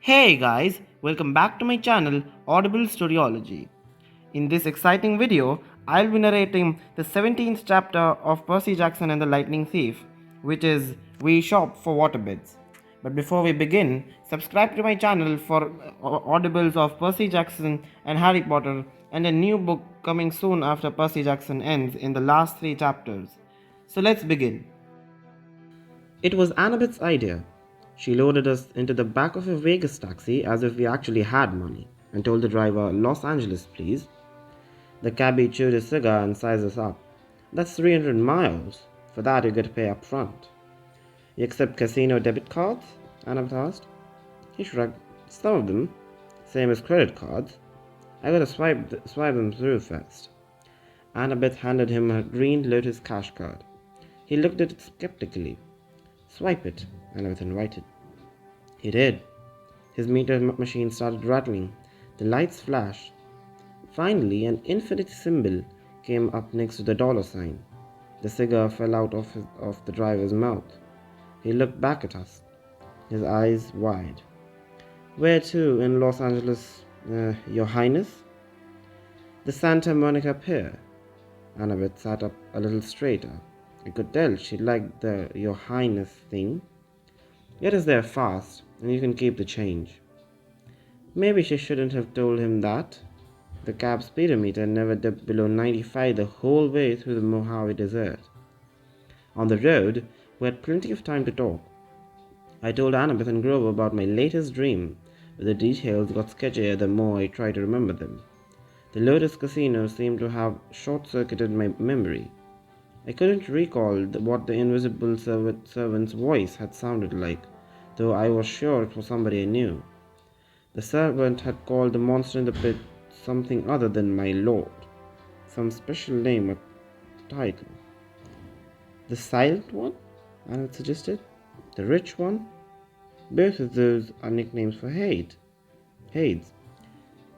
Hey guys, welcome back to my channel Audible Storiology. In this exciting video, I'll be narrating the 17th chapter of Percy Jackson and the Lightning Thief, which is We Shop for Waterbeds. But before we begin, subscribe to my channel for audibles of Percy Jackson and Harry Potter and a new book coming soon after Percy Jackson ends in the last 3 chapters. So let's begin. It was Annabeth's idea. She loaded us into the back of a Vegas taxi as if we actually had money and told the driver, "Los Angeles, please." The cabbie chewed his cigar and sized us up. "That's 300 miles. For that, you get to pay up front." "You accept casino debit cards?" Annabeth asked. He shrugged. "Some of them. Same as credit cards. I gotta swipe them through first." Annabeth handed him her green Lotus cash card. He looked at it skeptically. "Swipe it," Annabeth invited. He did. His meter machine started rattling. The lights flashed. Finally, an infinity symbol came up next to the dollar sign. The cigar fell out of the driver's mouth. He looked back at us, his eyes wide. "Where to in Los Angeles, Your Highness?" "The Santa Monica Pier." Annabeth sat up a little straighter. I could tell she liked the "Your Highness" thing. "Get us there fast, and you can keep the change." Maybe she shouldn't have told him that. The cab speedometer never dipped below 95 the whole way through the Mojave Desert. On the road, we had plenty of time to talk. I told Annabeth and Grover about my latest dream, but the details got sketchier the more I tried to remember them. The Lotus Casino seemed to have short-circuited my memory. I couldn't recall what the invisible servant's voice had sounded like, though I was sure it was somebody I knew. The servant had called the monster in the pit something other than "my lord," some special name or title. "The silent one?" Anna suggested. "The rich one?" "Both of those are nicknames for Hades."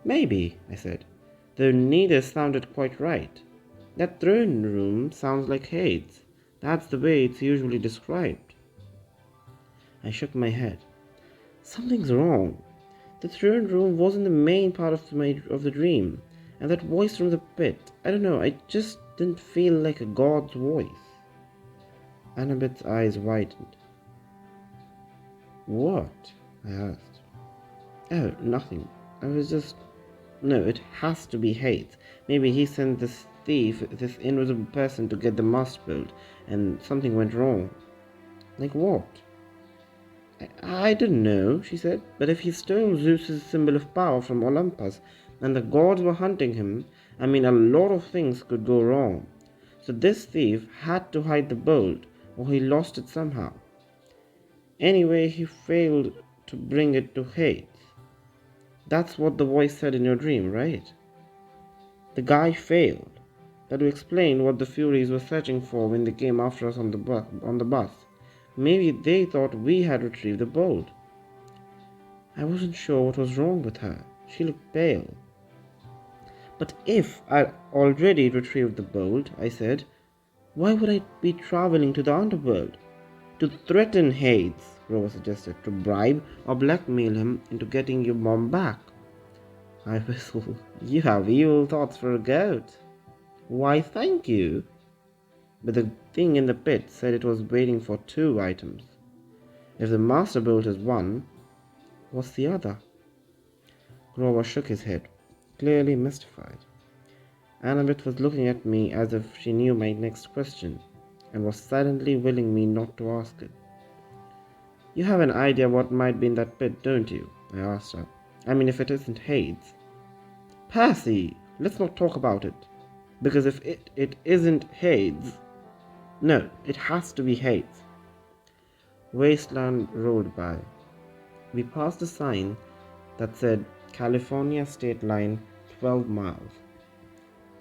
"Maybe," I said, though neither sounded quite right. "That throne room sounds like Hades. That's the way it's usually described." I shook my head. "Something's wrong. The throne room wasn't the main part of the dream, and that voice from the pit, I don't know, I just didn't feel like a god's voice." Annabeth's eyes widened. "What?" I asked. "Oh, nothing. I was just... No, it has to be Hades. Maybe he sent this thief, this invisible person, to get the master built, and something went wrong." "Like what?" I didn't know," she said, "but if he stole Zeus's symbol of power from Olympus and the gods were hunting him, I mean, a lot of things could go wrong. So this thief had to hide the bolt, or he lost it somehow. Anyway, he failed to bring it to Hades. That's what the voice said in your dream, right? The guy failed. That would explain what the Furies were searching for when they came after us on the bus. Maybe they thought we had retrieved the bolt." I wasn't sure what was wrong with her. She looked pale. "But if I'd already retrieved the bolt," I said, "why would I be traveling to the underworld?" "To threaten Hades," Grover suggested. "To bribe or blackmail him into getting your mom back." I whistled. "You have evil thoughts for a goat." "Why, thank you." But the thing in the pit said it was waiting for 2 items. If the master bolt is one, what's the other? Grover shook his head, clearly mystified. Annabeth was looking at me as if she knew my next question, and was silently willing me not to ask it. "You have an idea what might be in that pit, don't you?" I asked her. "I mean, if it isn't Hades." "Percy, let's not talk about it. Because if it isn't Hades... No, it has to be Hades." Wasteland rolled by. We passed a sign that said California State Line 12 miles.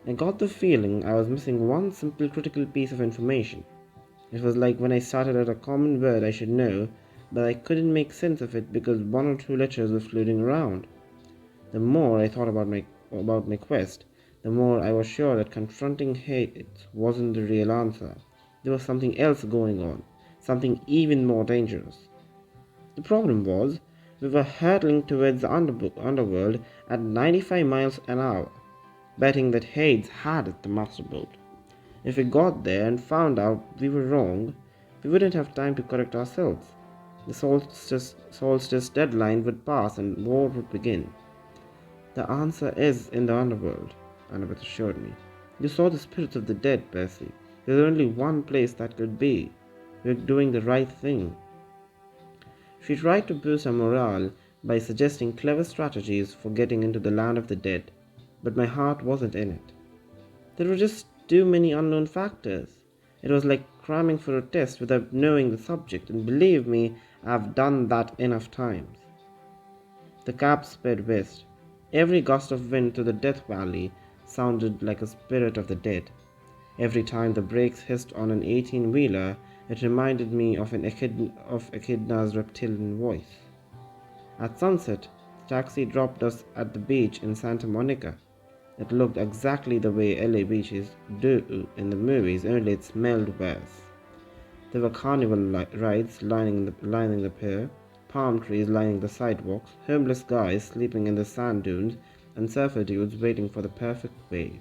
I got the feeling I was missing one simple critical piece of information. It was like when I started at a common word I should know, but I couldn't make sense of it because 1 or 2 letters were floating around. The more I thought about my quest, the more I was sure that confronting Hades wasn't the real answer. There was something else going on, something even more dangerous. The problem was, We were hurtling towards the underworld at 95 miles an hour, betting that Hades had it the masterboat. If we got there and found out we were wrong, we wouldn't have time to correct ourselves. The solstice deadline would pass and war would begin. The answer is in the underworld, Annabeth assured me. You saw the spirits of the dead, Percy. There's only one place that could be. We're doing the right thing. She tried to boost our morale by suggesting clever strategies for getting into the land of the dead, but my heart wasn't in it. There were just too many unknown factors. It was like cramming for a test without knowing the subject, and believe me, I've done that enough times. The cab sped west. Every gust of wind through the Death Valley sounded like a spirit of the dead. Every time the brakes hissed on an 18-wheeler, it reminded me of Echidna's reptilian voice. At sunset, the taxi dropped us at the beach in Santa Monica. It looked exactly the way LA beaches do in the movies, only it smelled worse. There were carnival rides lining the pier, palm trees lining the sidewalks, homeless guys sleeping in the sand dunes, and surfer dudes waiting for the perfect wave.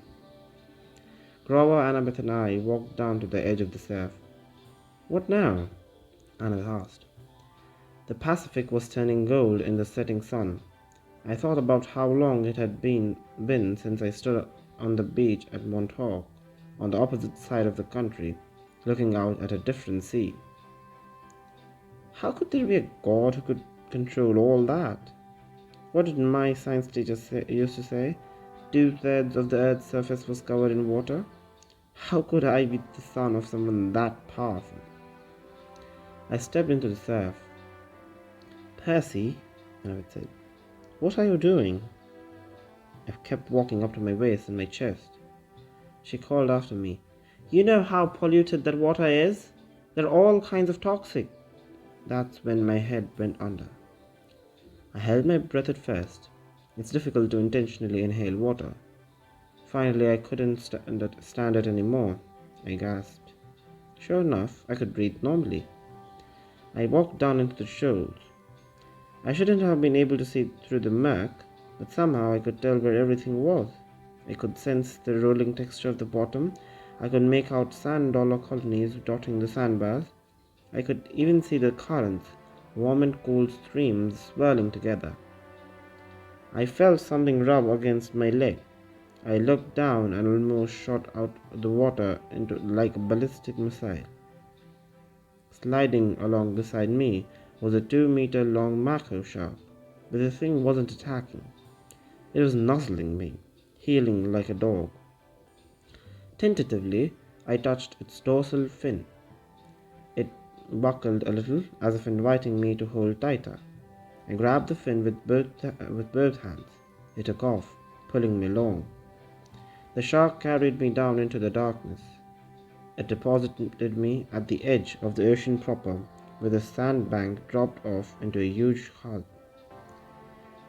Grover, Annabeth, and I walked down to the edge of the surf. "What now?" Annabeth asked. The Pacific was turning gold in the setting sun. I thought about how long it had been since I stood on the beach at Montauk, on the opposite side of the country, looking out at a different sea. How could there be a God who could control all that? What did my science teacher used to say? 2/3 of the Earth's surface was covered in water. How could I be the son of someone that powerful? I stepped into the surf. "Percy," Annabeth said, "what are you doing?" I kept walking up to my waist and my chest. She called after me, "You know how polluted that water is? There are all kinds of toxic." That's when my head went under. I held my breath at first. It's difficult to intentionally inhale water. Finally, I couldn't stand it anymore. I gasped. Sure enough, I could breathe normally. I walked down into the shoals. I shouldn't have been able to see through the murk, but somehow I could tell where everything was. I could sense the rolling texture of the bottom. I could make out sand dollar colonies dotting the sandbars. I could even see the currents, warm and cool streams swirling together. I felt something rub against my leg. I looked down and almost shot out of the water into like a ballistic missile. Sliding along beside me was a 2-meter long mackerel shark, but the thing wasn't attacking. It was nuzzling me, heeling like a dog. Tentatively, I touched its dorsal fin. It buckled a little, as if inviting me to hold tighter. I grabbed the fin with both hands. It took off, pulling me along. The shark carried me down into the darkness. It deposited me at the edge of the ocean proper, where the sandbank dropped off into a huge hull.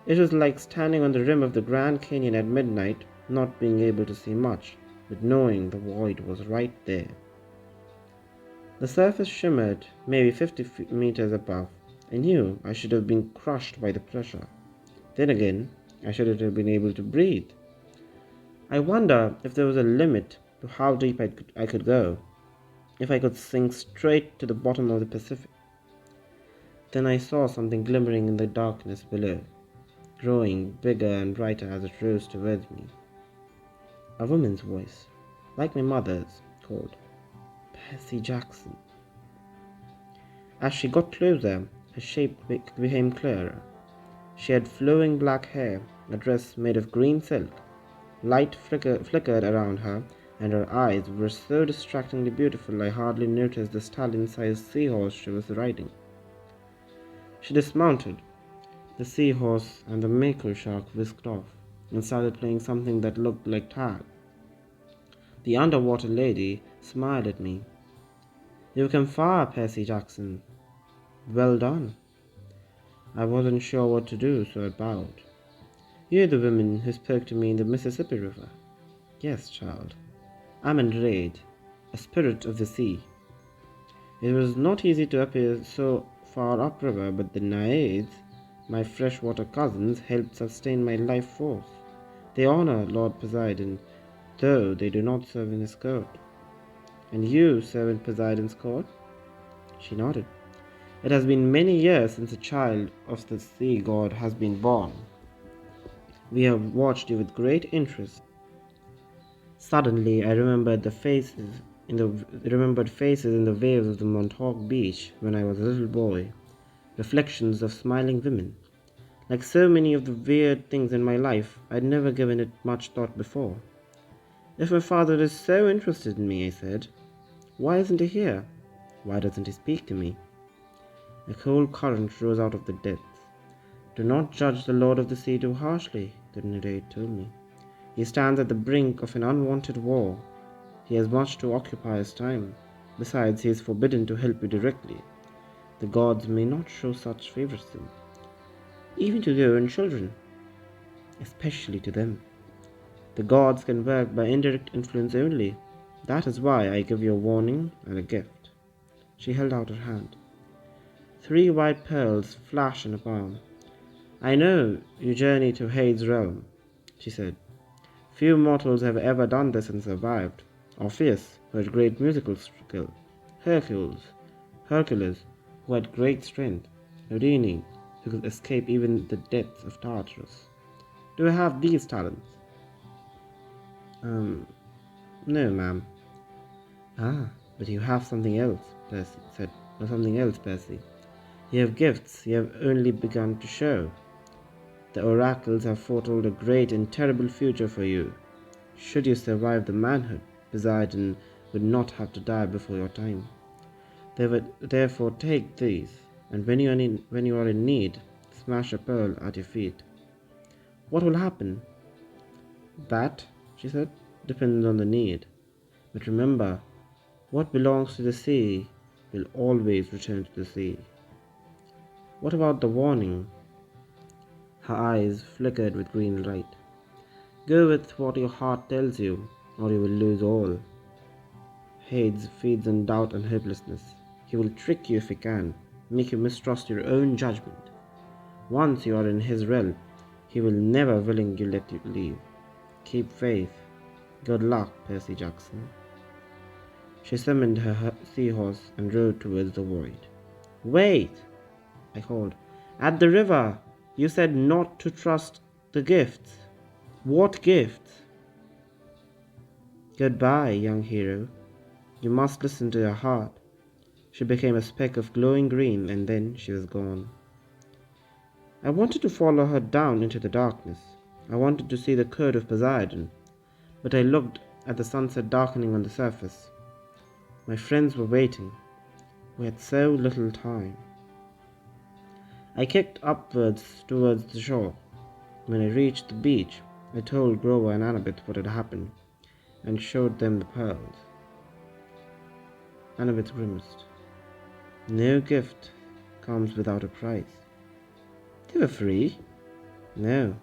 It was like standing on the rim of the Grand Canyon at midnight, not being able to see much, but knowing the void was right there. The surface shimmered, maybe 50 meters above. I knew I should have been crushed by the pressure. Then again, I shouldn't have been able to breathe. I wonder if there was a limit to how deep I could go, if I could sink straight to the bottom of the Pacific. Then I saw something glimmering in the darkness below, growing bigger and brighter as it rose towards me. A woman's voice, like my mother's, called, "Percy Jackson." As she got closer, her shape became clearer. She had flowing black hair, a dress made of green silk. Light flickered around her, and her eyes were so distractingly beautiful I hardly noticed the stallion-sized seahorse she was riding. She dismounted. The seahorse and the mackerel shark whisked off and started playing something that looked like tag. The underwater lady smiled at me. "You've come far, Percy Jackson." "Well done." I wasn't sure what to do, so I bowed. "You're the woman who spoke to me in the Mississippi River." "Yes, child. I'm an Raid, a spirit of the sea." It was not easy to appear so far upriver, but the Naiads, My freshwater cousins help sustain my life force. They honor Lord Poseidon, though they do not serve in his court. And you serve in Poseidon's court? She nodded. It has been many years since a child of the sea god has been born. We have watched you with great interest. Suddenly, I remembered faces in the waves of the Montauk beach when I was a little boy, reflections of smiling women. Like so many of the weird things in my life, I'd never given it much thought before. If my father is so interested in me, I said, why isn't he here? Why doesn't he speak to me? A cold current rose out of the depths. Do not judge the Lord of the Sea too harshly, the narrator told me. He stands at the brink of an unwanted war. He has much to occupy his time. Besides, he is forbidden to help you directly. The gods may not show such favoritism, even to their own children, especially to them. The gods can work by indirect influence only. That is why I give you a warning and a gift. She held out her hand. 3 white pearls flashed in her palm. I know you journey to Hades' realm, she said. Few mortals have ever done this and survived. Orpheus, who had great musical skill. Hercules, who had great strength. Houdini, who could escape even the depths of Tartarus. Do you have these talents? No, ma'am. Ah, but you have something else, Percy said. Or something else, Percy. You have gifts you have only begun to show. The oracles have foretold a great and terrible future for you. Should you survive the manhood, Poseidon would not have to die before your time. Therefore take these, and when you are in need, smash a pearl at your feet. What will happen? That, she said, depends on the need. But remember, what belongs to the sea will always return to the sea. What about the warning? Her eyes flickered with green light. Go with what your heart tells you, or you will lose all. Hades feeds on doubt and hopelessness. He will trick you if he can, make you mistrust your own judgment. Once you are in his realm, he will never willingly let you leave. Keep faith. Good luck, Percy Jackson. She summoned her seahorse and rode towards the void. Wait, I called. At the river, you said not to trust the gifts. What gifts? Goodbye, young hero. You must listen to your heart. She became a speck of glowing green, and then she was gone. I wanted to follow her down into the darkness. I wanted to see the court of Poseidon, but I looked at the sunset darkening on the surface. My friends were waiting. We had so little time. I kicked upwards towards the shore. When I reached the beach, I told Grover and Annabeth what had happened, and showed them the pearls. Annabeth grimaced. No gift comes without a price. They were free? No.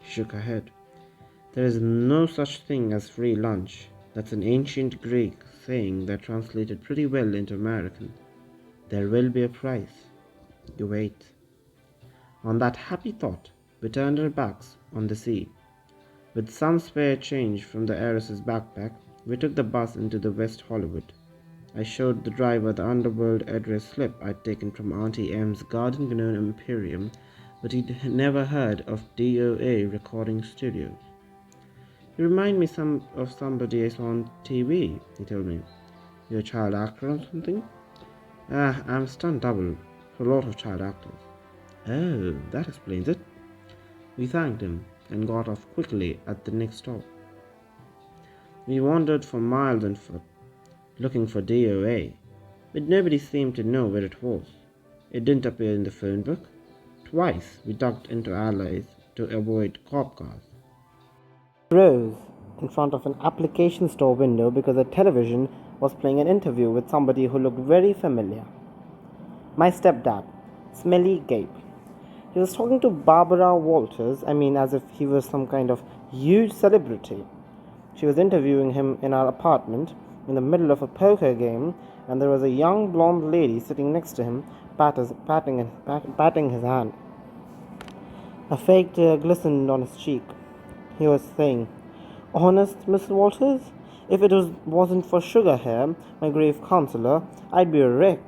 She shook her head. There is no such thing as free lunch. That's an ancient Greek saying that translated pretty well into American. There will be a price. You wait. On that happy thought, we turned our backs on the sea. With some spare change from the heiress's backpack, we took the bus into the West Hollywood. I showed the driver the Underworld address slip I'd taken from Auntie M's Garden Gnome Imperium, but he'd never heard of DOA recording studios. You remind me of somebody I saw on TV, he told me. You're a child actor or something? I'm stunt double for a lot of child actors. Oh, that explains it. We thanked him and got off quickly at the next stop. We wandered for miles on foot, looking for DOA, but nobody seemed to know where it was. It didn't appear in the phone book. Twice we ducked into alleys to avoid cop cars. Rose in front of an application store window because a television was playing an interview with somebody who looked very familiar. My stepdad, Smelly Gabe. He was talking to Barbara Walters, as if he was some kind of huge celebrity. She was interviewing him in our apartment in the middle of a poker game, and there was a young blonde lady sitting next to him, patting his hand. A fake tear glistened on his cheek. He was saying, "Honest, Miss Walters, if wasn't for Sugar here, my grave counselor, I'd be a wreck.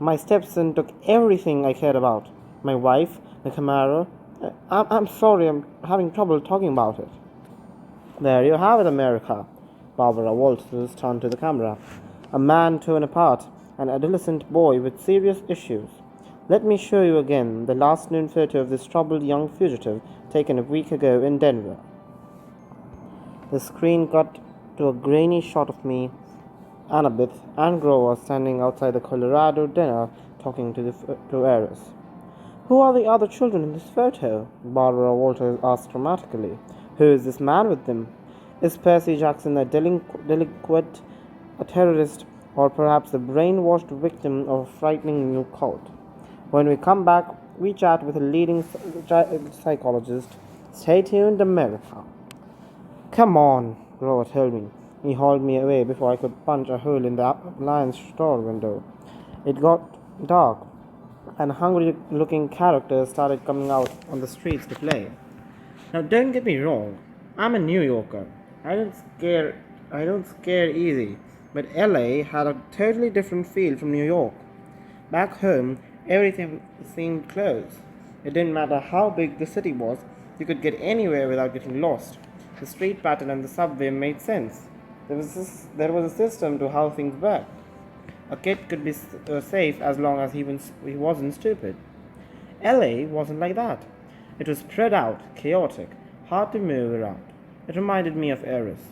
My stepson took everything I cared about. My wife, the Camaro. I'm sorry, I'm having trouble talking about it." "There you have it, America." Barbara Walters turned to the camera. "A man torn apart, an adolescent boy with serious issues. Let me show you again the last known photo of this troubled young fugitive taken a week ago in Denver." The screen cut to a grainy shot of me, Annabeth, and Grover standing outside the Colorado dinner talking to Eris. "Who are the other children in this photo?" Barbara Walters asked dramatically. "Who is this man with them? Is Percy Jackson a delinquent, a terrorist, or perhaps a brainwashed victim of a frightening new cult?" When we come back, we chat with a leading psychologist. Stay tuned, America. "Come on," Grover told me. He hauled me away before I could punch a hole in the appliance store window. It got dark, and hungry-looking characters started coming out on the streets to play. Now, don't get me wrong. I'm a New Yorker. I don't scare easy. But LA had a totally different feel from New York. Back home, everything seemed close. It didn't matter how big the city was, you could get anywhere without getting lost. The street pattern and the subway made sense. There was a system to how things worked. A kid could be safe as long as he wasn't stupid. LA wasn't like that. It was spread out, chaotic, hard to move around. It reminded me of Eris.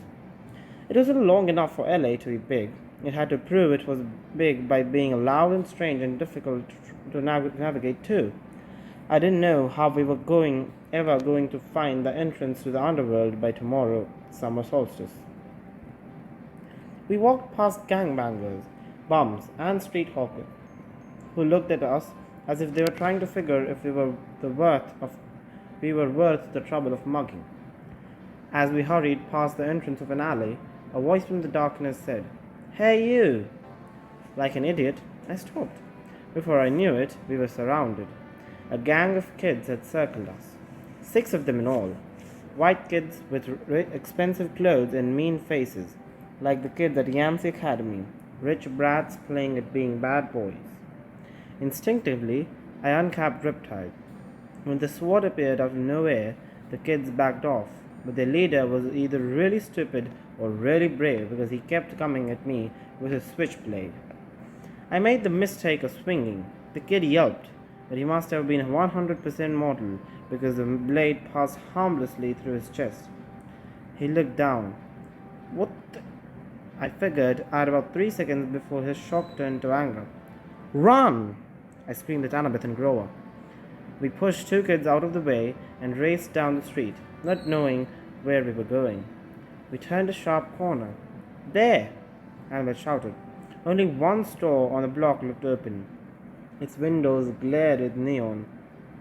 It wasn't long enough for LA to be big. It had to prove it was big by being loud and strange and difficult to navigate too. I didn't know how we were ever going to find the entrance to the underworld by tomorrow, summer solstice. We walked past gangbangers, bums, and street hawkers, who looked at us as if they were trying to figure if we were worth the trouble of mugging. As we hurried past the entrance of an alley, a voice from the darkness said, "Hey you!" Like an idiot, I stopped. Before I knew it, we were surrounded. A gang of kids had circled us. 6 of them in all. White kids with expensive clothes and mean faces, like the kids at Yancey Academy, rich brats playing at being bad boys. Instinctively, I uncapped Riptide. When the sword appeared out of nowhere, the kids backed off, but their leader was either really stupid or really brave because he kept coming at me with his switchblade. I made the mistake of swinging. The kid yelped, but he must have been 100% mortal because the blade passed harmlessly through his chest. He looked down. "What the?" I figured I had about 3 seconds before his shock turned to anger. "Run!" I screamed at Annabeth and Grover. We pushed 2 kids out of the way and raced down the street, not knowing where we were going. We turned a sharp corner. "There!" Annabeth shouted. Only one store on the block looked open. Its windows glared with neon.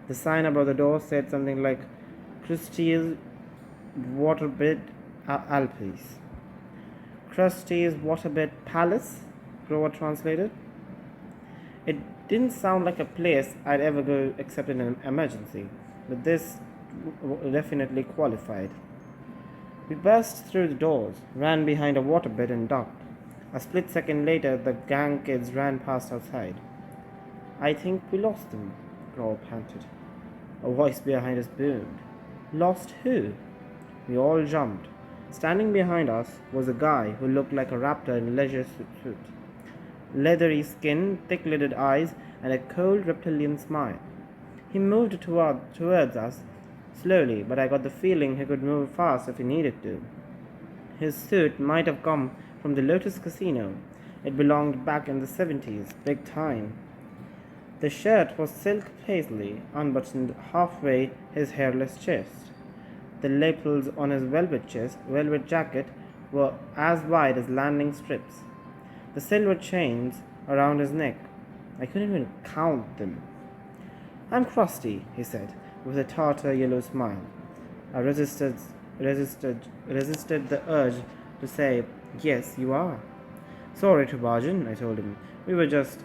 The sign above the door said something like Christie's Waterbed Alpes. Christie's Waterbed Palace, Grover translated. It didn't sound like a place I'd ever go except in an emergency, but this definitely qualified. We burst through the doors, ran behind a waterbed, and ducked. A split second later, the gang kids ran past outside. "I think we lost them," Grover panted. A voice behind us boomed. "Lost who?" We all jumped. Standing behind us was a guy who looked like a raptor in a leisure suit. Leathery skin, thick-lidded eyes, and a cold reptilian smile. He moved towards us slowly, but I got the feeling he could move fast if he needed to. His suit might have come from the Lotus Casino. It belonged back in the 70s, big time. The shirt was silk paisley, unbuttoned halfway his hairless chest. The lapels on his velvet jacket were as wide as landing strips. The silver chains around his neck, I couldn't even count them. "I'm crusty," he said, with a tartar yellow smile. I resisted the urge to say, "Yes, you are." "Sorry to barge in," I told him. "We were just,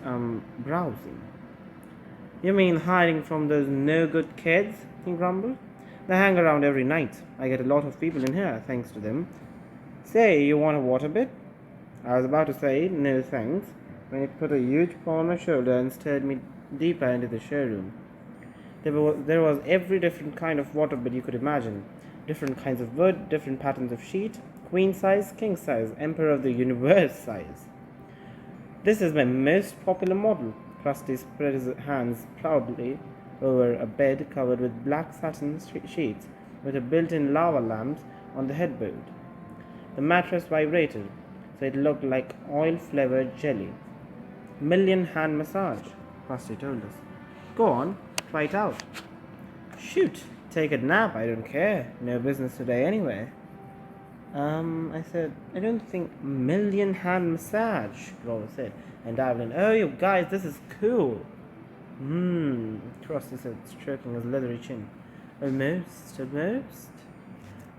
browsing." You mean hiding from those no good kids? He grumbled. They hang around every night. I get a lot of people in here, thanks to them. Say, you want a waterbed? I was about to say no thanks when he put a huge paw on my shoulder and steered me deeper into the showroom. There was every different kind of waterbed you could imagine. Different kinds of wood, different patterns of sheet, queen size, king size, emperor of the universe size. This is my most popular model. Krusty spread his hands proudly over a bed covered with black satin sheets with a built-in lava lamp on the headboard. The mattress vibrated, so it looked like oil-flavored jelly. Million hand massage, Krusty told us. Go on, try it out. Shoot, take a nap, I don't care. No business today anyway. I said, I don't think million hand massage, Grover said, and dived in. Oh, you guys, this is cool. Krusty said, stroking his leathery chin. Almost.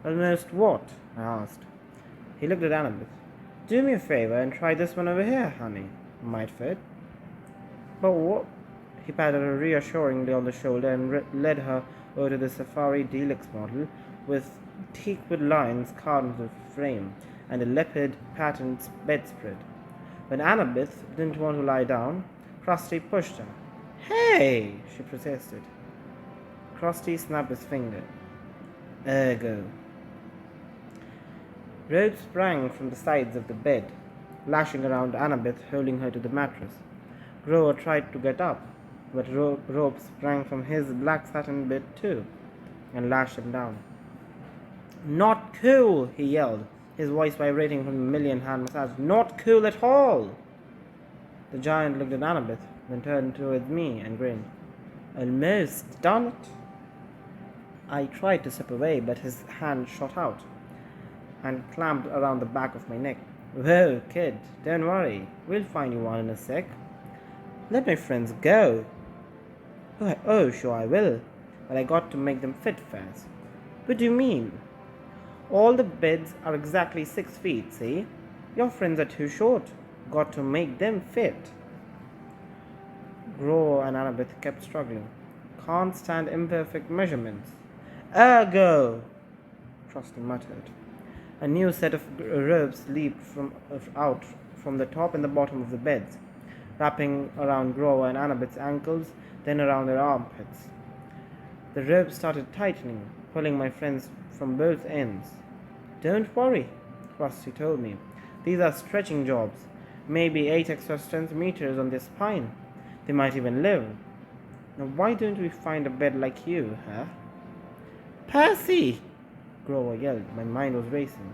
Almost what? I asked. He looked at Annabeth. Do me a favor and try this one over here, honey. Might fit. But what? He patted her reassuringly on the shoulder and led her over to the Safari Deluxe model with teakwood lines carved into the frame and a leopard patterned bedspread. When Annabeth didn't want to lie down, Krusty pushed her. Hey! She protested. Krusty snapped his finger. Ergo. Rope sprang from the sides of the bed, lashing around Annabeth, holding her to the mattress. Grover tried to get up, but rope sprang from his black satin bed too, and lashed him down. Not cool, he yelled, his voice vibrating from the million hand massage. Not cool at all! The giant looked at Annabeth, then turned towards me and grinned. Almost done it. I tried to step away, but his hand shot out and clamped around the back of my neck. Whoa, kid, don't worry. We'll find you one in a sec. Let my friends go. Oh, sure I will. But I got to make them fit first. What do you mean? All the beds are exactly 6 feet, see? Your friends are too short. Got to make them fit. Gro and Annabeth kept struggling. Can't stand imperfect measurements. Ergo! Krusty muttered. A new set of ropes leaped out from the top and the bottom of the beds, wrapping around Grover and Annabeth's ankles, then around their armpits. The rope started tightening, pulling my friends from both ends. Don't worry, Krusty told me. These are stretching jobs. Maybe 8 extra centimeters on their spine. They might even live. Now why don't we find a bed like you, huh? Percy! Grover yelled. My mind was racing.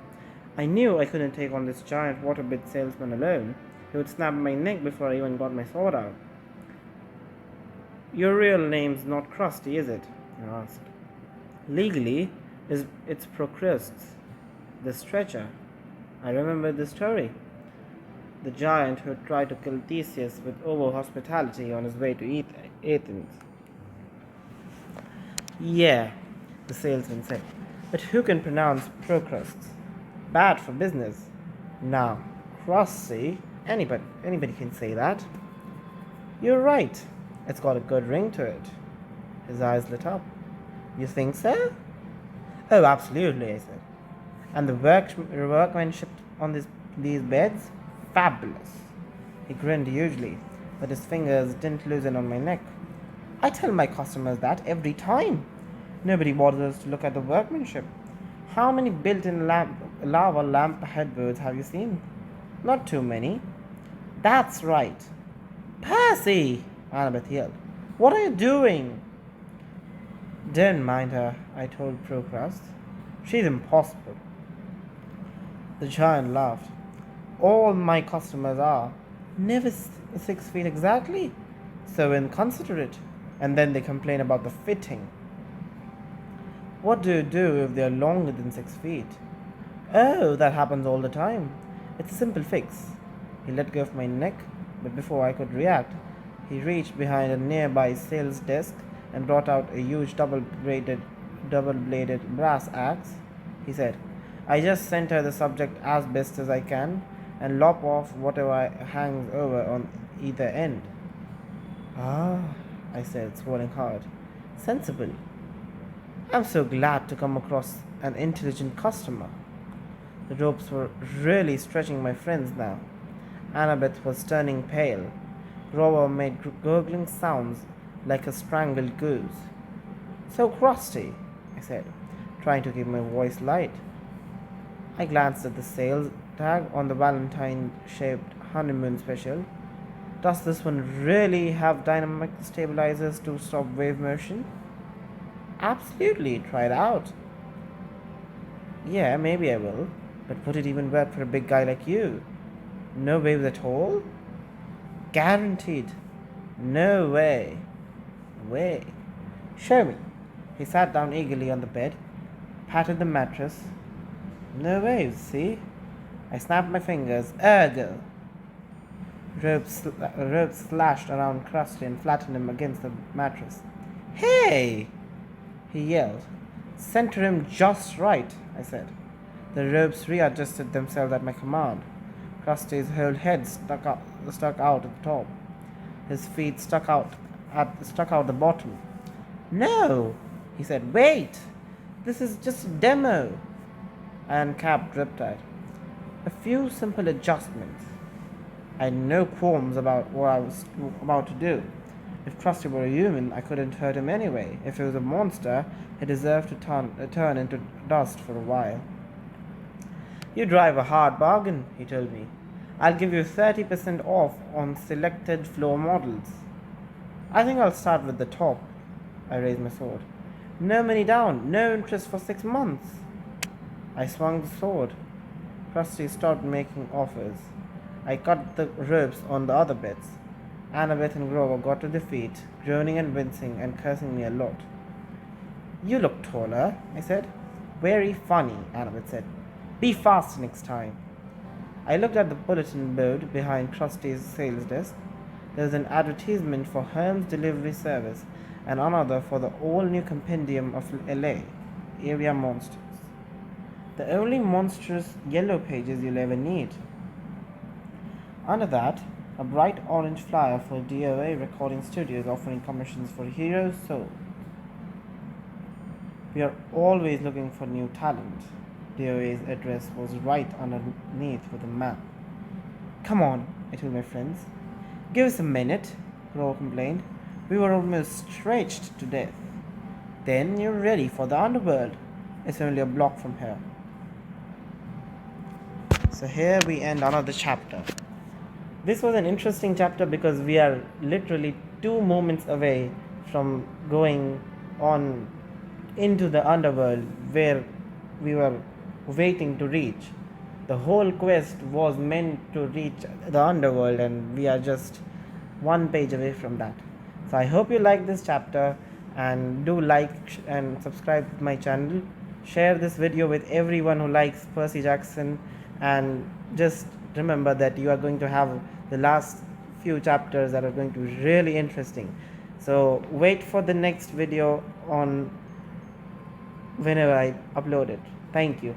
I knew I couldn't take on this giant waterbed salesman alone. He would snap my neck before I even got my sword out. Your real name's not Krusty, is it? I asked. Legally, it's Procrustes, the stretcher. I remembered the story. The giant who tried to kill Theseus with over-hospitality on his way to Athens. Yeah, the salesman said. But who can pronounce Procrustes? Bad for business. Now, Krusty, anybody can say that. You're right. It's got a good ring to it. His eyes lit up. You think so? Oh, absolutely, I said. And the workmanship on these beds? Fabulous. He grinned hugely, but his fingers didn't loosen on my neck. I tell my customers that every time. Nobody bothers to look at the workmanship. How many built-in lava lamp headboards have you seen? Not too many. That's right. Percy! Annabeth yelled. What are you doing? Don't mind her, I told Procrust. She's impossible. The giant laughed. All my customers are. Never 6 feet exactly. So inconsiderate. And then they complain about the fitting. What do you do if they are longer than 6 feet? Oh, that happens all the time. It's a simple fix. He let go of my neck, but before I could react, he reached behind a nearby sales desk and brought out a huge double-bladed brass axe. He said, I just center the subject as best as I can and lop off whatever hangs over on either end. Ah, I said, swallowing hard. Sensible. I'm so glad to come across an intelligent customer. The ropes were really stretching my friends now. Annabeth was turning pale. Grover made gurgling sounds like a strangled goose. So crusty, I said, trying to keep my voice light. I glanced at the sales tag on the Valentine shaped honeymoon special. Does this one really have dynamic stabilizers to stop wave motion? Absolutely, try it out. Yeah, maybe I will, but would it even work for a big guy like you? No waves at all? Guaranteed. No way. Way. Show me. He sat down eagerly on the bed, patted the mattress. No waves, see? I snapped my fingers. Ergo. Ropes slashed around Krusty and flattened him against the mattress. Hey! He yelled. Center him just right, I said. The ropes readjusted themselves at my command. Krusty's whole head stuck out at the top. His feet stuck out the bottom. No, he said. Wait! This is just a demo. And Cap dripped at. A few simple adjustments. I had no qualms about what I was about to do. If Krusty were a human, I couldn't hurt him anyway. If he was a monster, he deserved to turn into dust for a while. You drive a hard bargain, he told me. I'll give you 30% off on selected floor models. I think I'll start with the top. I raised my sword. No money down, no interest for 6 months. I swung the sword. Krusty stopped making offers. I cut the ropes on the other beds. Annabeth and Grover got to their feet, groaning and wincing and cursing me a lot. You look taller, I said. Very funny, Annabeth said. Be fast next time. I looked at the bulletin board behind Krusty's sales desk. There was an advertisement for Holmes Delivery Service and another for the all-new compendium of LA, area monsters. The only monstrous yellow pages you'll ever need. Under that, a bright orange flyer for DOA recording studios offering commissions for Hero Soul. We are always looking for new talent. DOA's address was right underneath with a map. Come on, I told my friends. Give us a minute, Grover complained. We were almost stretched to death. Then you're ready for the underworld. It's only a block from here. So here we end another chapter. This was an interesting chapter because we are literally 2 moments away from going on into the underworld where we were waiting to reach. The whole quest was meant to reach the underworld and we are just 1 page away from that. So I hope you like this chapter and do like and subscribe to my channel. Share this video with everyone who likes Percy Jackson, and just remember that you are going to have the last few chapters that are going to be really interesting. So wait for the next video on whenever I upload it. Thank you.